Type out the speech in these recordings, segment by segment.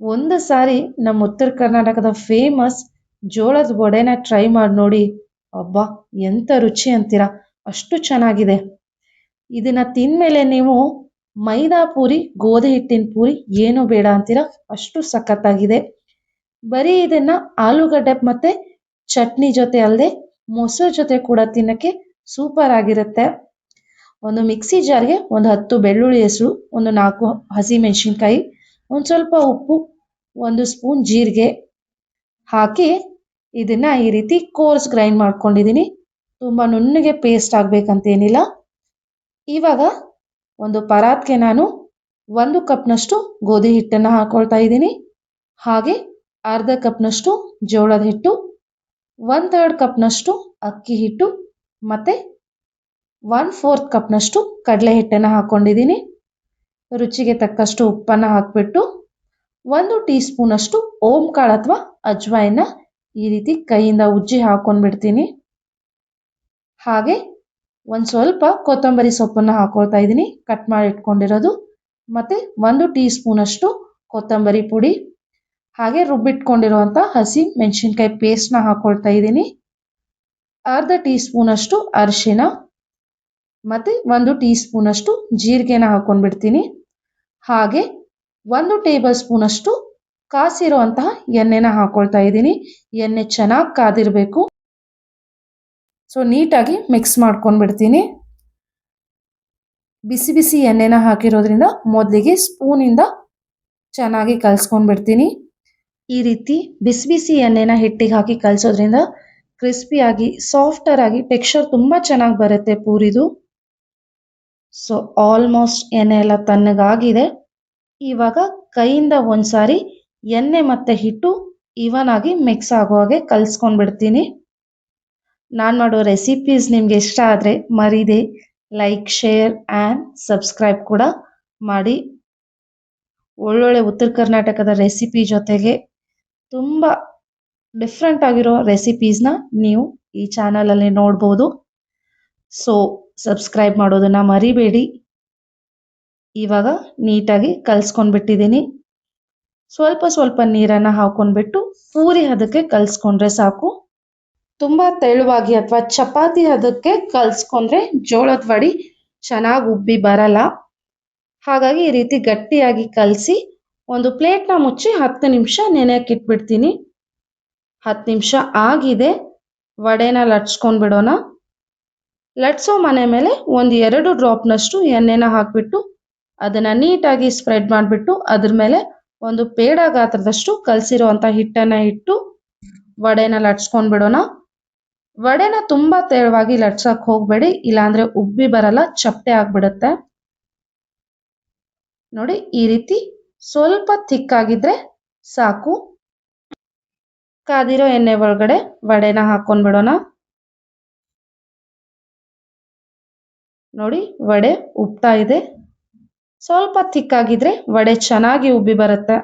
ಒಂದು ಸಾರಿ ನಮ್ಮ ಉತ್ತರ ಕರ್ನಾಟಕದ ಫೇಮಸ್ ಜೋಳದ ವಡೆನ ಟ್ರೈ ಮಾಡಿ ನೋಡಿ. ಅಬ್ಬಾ, ಎಂಥ ರುಚಿ ಅಂತೀರಾ, ಅಷ್ಟು ಚೆನ್ನಾಗಿದೆ. ಇದನ್ನ ತಿಂದಮೇಲೆ ನೀವು ಮೈದಾ ಪೂರಿ, ಗೋಧಿ ಹಿಟ್ಟಿನ ಪೂರಿ ಏನೂ ಬೇಡ ಅಂತೀರಾ, ಅಷ್ಟು ಸಖತ್ತಾಗಿದೆ. ಬರೀ ಇದನ್ನ ಆಲೂಗಡ್ಡೆ ಮತ್ತೆ ಚಟ್ನಿ ಜೊತೆ ಅಲ್ಲದೆ ಮೊಸರು ಜೊತೆ ಕೂಡ ತಿನ್ನಕ್ಕೆ ಸೂಪರ್ ಆಗಿರುತ್ತೆ. ಒಂದು ಮಿಕ್ಸಿ ಜಾರ್ಗೆ ಒಂದು 10 ಬೆಳ್ಳುಳ್ಳಿ ಹೆಸರು, ಒಂದು 4 ಹಸಿಮೆಣಸಿನ್ಕಾಯಿ, ಒಂದು ಸ್ವಲ್ಪ ಉಪ್ಪು, 1 ಸ್ಪೂನ್ ಜೀರಿಗೆ ಹಾಕಿ ಇದನ್ನ ಈ ರೀತಿ ಕೋರ್ಸ್ ಗ್ರೈಂಡ್ ಮಾಡ್ಕೊಂಡಿದ್ದೀನಿ. ತುಂಬ ನುಣ್ಣಗೆ ಪೇಸ್ಟ್ ಆಗಬೇಕಂತೇನಿಲ್ಲ. ಇವಾಗ ಒಂದು ಪರಾತ್ಗೆ ನಾನು 1 ಕಪ್ನಷ್ಟು ಗೋಧಿ ಹಿಟ್ಟನ್ನು ಹಾಕೊಳ್ತಾ ಇದ್ದೀನಿ. ಹಾಗೆ ಅರ್ಧ ಕಪ್ನಷ್ಟು ಜೋಳದ ಹಿಟ್ಟು, 1/3 ಕಪ್ನಷ್ಟು ಅಕ್ಕಿ ಹಿಟ್ಟು ಮತ್ತು 1/4 ಕಪ್ನಷ್ಟು ಕಡಲೆ ಹಿಟ್ಟನ್ನು ಹಾಕ್ಕೊಂಡಿದ್ದೀನಿ. ರುಚಿಗೆ ತಕ್ಕಷ್ಟು ಉಪ್ಪನ್ನು ಹಾಕಿಬಿಟ್ಟು 1 ಟೀ ಸ್ಪೂನಷ್ಟು ಓಂ ಕಾಳು ಅಥವಾ ಅಜ್ವಾಯಿನ ಈ ರೀತಿ ಕೈಯಿಂದ ಉಜ್ಜಿ ಹಾಕೊಂಡ್ಬಿಡ್ತೀನಿ. ಹಾಗೆ ಒಂದು ಸ್ವಲ್ಪ ಕೊತ್ತಂಬರಿ ಸೊಪ್ಪನ್ನು ಹಾಕೊಳ್ತಾ ಇದ್ದೀನಿ, ಕಟ್ ಮಾಡಿ ಇಟ್ಕೊಂಡಿರೋದು, ಮತ್ತು 1 ಟೀ ಸ್ಪೂನಷ್ಟು ಕೊತ್ತಂಬರಿ ಪುಡಿ, ಹಾಗೆ ರುಬ್ಬಿಟ್ಕೊಂಡಿರುವಂಥ ಹಸಿ ಮೆಣಸಿನ್ಕಾಯಿ ಪೇಸ್ಟ್ನ ಹಾಕೊಳ್ತಾ ಇದ್ದೀನಿ. ಅರ್ಧ ಟೀ ಸ್ಪೂನಷ್ಟು ಅರಿಶಿನ ಮತ್ತು 1 ಟೀ ಸ್ಪೂನಷ್ಟು ಜೀರಿಗೆನ ಹಾಕೊಂಡ್ಬಿಡ್ತೀನಿ. ಹಾಗೆ 1 ಟೇಬಲ್ ಸ್ಪೂನಷ್ಟು ಕಾಸಿರುವಂತಹ ಎಣ್ಣೆನ ಹಾಕೊಳ್ತಾ ಇದ್ದೀನಿ. ಎಣ್ಣೆ ಚೆನ್ನಾಗಿ ಕಾದಿರಬೇಕು. ಸೊ ನೀಟಾಗಿ ಮಿಕ್ಸ್ ಮಾಡ್ಕೊಂಡ್ಬಿಡ್ತೀನಿ. ಬಿಸಿ ಬಿಸಿ ಎಣ್ಣೆನ ಹಾಕಿರೋದ್ರಿಂದ ಮೊದಲಿಗೆ ಸ್ಪೂನಿಂದ ಚೆನ್ನಾಗಿ ಕಲಿಸ್ಕೊಂಡ್ಬಿಡ್ತೀನಿ. ಈ ರೀತಿ ಬಿಸಿ ಬಿಸಿ ಎಣ್ಣೆನ ಹಿಟ್ಟಿಗೆ ಹಾಕಿ ಕಲಿಸೋದ್ರಿಂದ ಕ್ರಿಸ್ಪಿಯಾಗಿ ಸಾಫ್ಟರ್ ಆಗಿ ಟೆಕ್ಸ್ಚರ್ ತುಂಬ ಚೆನ್ನಾಗಿ ಬರುತ್ತೆ ಪೂರಿದು. ಸೊ ಆಲ್ಮೋಸ್ಟ್ ಎಣ್ಣೆ ಎಲ್ಲ ತಣ್ಣಗಾಗಿದೆ. ಇವಾಗ ಕೈಯಿಂದ ಒಂದ್ಸಾರಿ ಎಣ್ಣೆ ಮತ್ತು ಹಿಟ್ಟು ಈವನ್ ಆಗಿ ಮಿಕ್ಸ್ ಆಗೋ ಹಾಗೆ ಕಲಿಸ್ಕೊಂಡ್ಬಿಡ್ತೀನಿ. ನಾನು ಮಾಡೋ ರೆಸಿಪೀಸ್ ನಿಮಗೆ ಇಷ್ಟ ಆದರೆ ಮರೀದೆ ಲೈಕ್, ಶೇರ್ ಆ್ಯಂಡ್ ಸಬ್ಸ್ಕ್ರೈಬ್ ಕೂಡ ಮಾಡಿ. ಒಳ್ಳೊಳ್ಳೆ ಉತ್ತರ ಕರ್ನಾಟಕದ ರೆಸಿಪಿ ಜೊತೆಗೆ ತುಂಬ ಡಿಫ್ರೆಂಟ್ ಆಗಿರೋ ರೆಸಿಪೀಸ್ನ ನೀವು ಈ ಚಾನಲಲ್ಲಿ ನೋಡ್ಬೋದು. ಸೊ ಸಬ್ಸ್ಕ್ರೈಬ್ ಮಾಡೋದನ್ನು ಮರಿಬೇಡಿ. ಇವಾಗ ನೀಟಾಗಿ ಕಲಿಸ್ಕೊಂಡ್ಬಿಟ್ಟಿದ್ದೀನಿ. ಸ್ವಲ್ಪ ಸ್ವಲ್ಪ ನೀರನ್ನು ಹಾಕ್ಕೊಂಡ್ಬಿಟ್ಟು ಪೂರಿ ಹದಕ್ಕೆ ಕಲಿಸ್ಕೊಂಡ್ರೆ ಸಾಕು. ತುಂಬ ತೆಳುವಾಗಿ ಅಥವಾ ಚಪಾತಿ ಹದಕ್ಕೆ ಕಲಿಸ್ಕೊಂಡ್ರೆ ಜೋಳದ ವಡೆ ಚೆನ್ನಾಗಿ ಉಬ್ಬಿ ಬರಲ್ಲ. ಹಾಗಾಗಿ ಈ ರೀತಿ ಗಟ್ಟಿಯಾಗಿ ಕಲಸಿ ಒಂದು ಪ್ಲೇಟ್ನ ಮುಚ್ಚಿ 10 ನಿಮಿಷ ನೆನೆಯಕ್ಕೆ ಇಟ್ಬಿಡ್ತೀನಿ. 10 ನಿಮಿಷ ಆಗಿದೆ. ವಡೆನ ಲಟ್ಸ್ಕೊಂಡ್ಬಿಡೋಣ. ಲಟ್ಸೋ ಮನೆ ಮೇಲೆ 1-2 ಡ್ರಾಪ್ನಷ್ಟು ಎಣ್ಣೆನ ಹಾಕಿಬಿಟ್ಟು ಅದನ್ನು ನೀಟಾಗಿ ಸ್ಪ್ರೆಡ್ ಮಾಡಿಬಿಟ್ಟು ಅದ್ರ ಮೇಲೆ ಒಂದು ಪೇಡ ಗಾತ್ರದಷ್ಟು ಕಲಸಿರುವಂಥ ಹಿಟ್ಟನ್ನು ಇಟ್ಟು ವಡೆನ ಲಟ್ಸ್ಕೊಂಡ್ಬಿಡೋಣ. ವಡೆನ ತುಂಬ ತೆಳುವಾಗಿ ಲಟ್ಸಕ್ಕೆ ಹೋಗಬೇಡಿ, ಇಲ್ಲಾಂದರೆ ಉಬ್ಬಿ ಬರಲ್ಲ, ಚಪ್ಪಟೆ ಆಗಿಬಿಡುತ್ತೆ. ನೋಡಿ, ಈ ರೀತಿ ಸ್ವಲ್ಪ ಥಿಕ್ಕಾಗಿದ್ದರೆ ಸಾಕು. ಕಾದಿರೋ ಎಣ್ಣೆ ಒಳಗಡೆ ವಡೆನ ಹಾಕ್ಕೊಂಡ್ಬಿಡೋಣ. ನೋಡಿ, ವಡೆ ಉಬ್ತಾ ಇದೆ. ಸ್ವಲ್ಪ ಥಿಕ್ಕಾಗಿದ್ರೆ ವಡೆ ಚೆನ್ನಾಗಿ ಉಬ್ಬಿ ಬರುತ್ತೆ.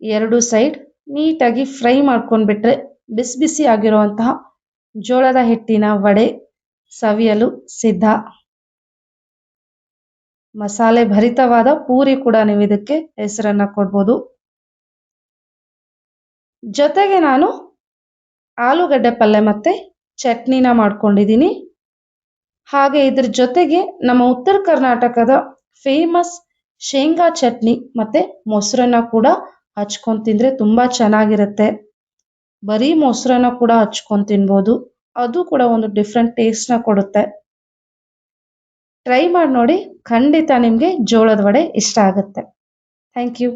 2 ಸೈಡ್ ನೀಟಾಗಿ ಫ್ರೈ ಮಾಡ್ಕೊಂಡ್ಬಿಟ್ರೆ ಬಿಸಿ ಬಿಸಿ ಆಗಿರುವಂತಹ ಜೋಳದ ಹಿಟ್ಟಿನ ವಡೆ ಸವಿಯಲು ಸಿದ್ಧ. ಮಸಾಲೆ ಭರಿತವಾದ ಪೂರಿ ಕೂಡ ನೀವು ಇದಕ್ಕೆ ಹೆಸರನ್ನು ಕೊಡ್ಬೋದು. ಜೊತೆಗೆ ನಾನು ಆಲೂಗಡ್ಡೆ ಪಲ್ಯ ಮತ್ತು ಚಟ್ನಿನ ಮಾಡ್ಕೊಂಡಿದ್ದೀನಿ. ಹಾಗೆ ಇದ್ರ ಜೊತೆಗೆ ನಮ್ಮ ಉತ್ತರ ಕರ್ನಾಟಕದ ಫೇಮಸ್ ಶೇಂಗಾ ಚಟ್ನಿ ಮತ್ತು ಮೊಸರನ್ನ ಕೂಡ ಹಚ್ಕೊಂಡು ತಿಂದರೆ ತುಂಬ ಚೆನ್ನಾಗಿರುತ್ತೆ. ಬರೀ ಮೊಸರನ್ನ ಕೂಡ ಹಚ್ಕೊಂಡು ತಿನ್ಬೋದು, ಅದು ಕೂಡ ಒಂದು ಡಿಫ್ರೆಂಟ್ ಟೇಸ್ಟ್ನ ಕೊಡುತ್ತೆ. ಟ್ರೈ ಮಾಡಿ ನೋಡಿ, ಖಂಡಿತ ನಿಮಗೆ ಜೋಳದ ವಡೆ ಇಷ್ಟ ಆಗುತ್ತೆ. Thank you.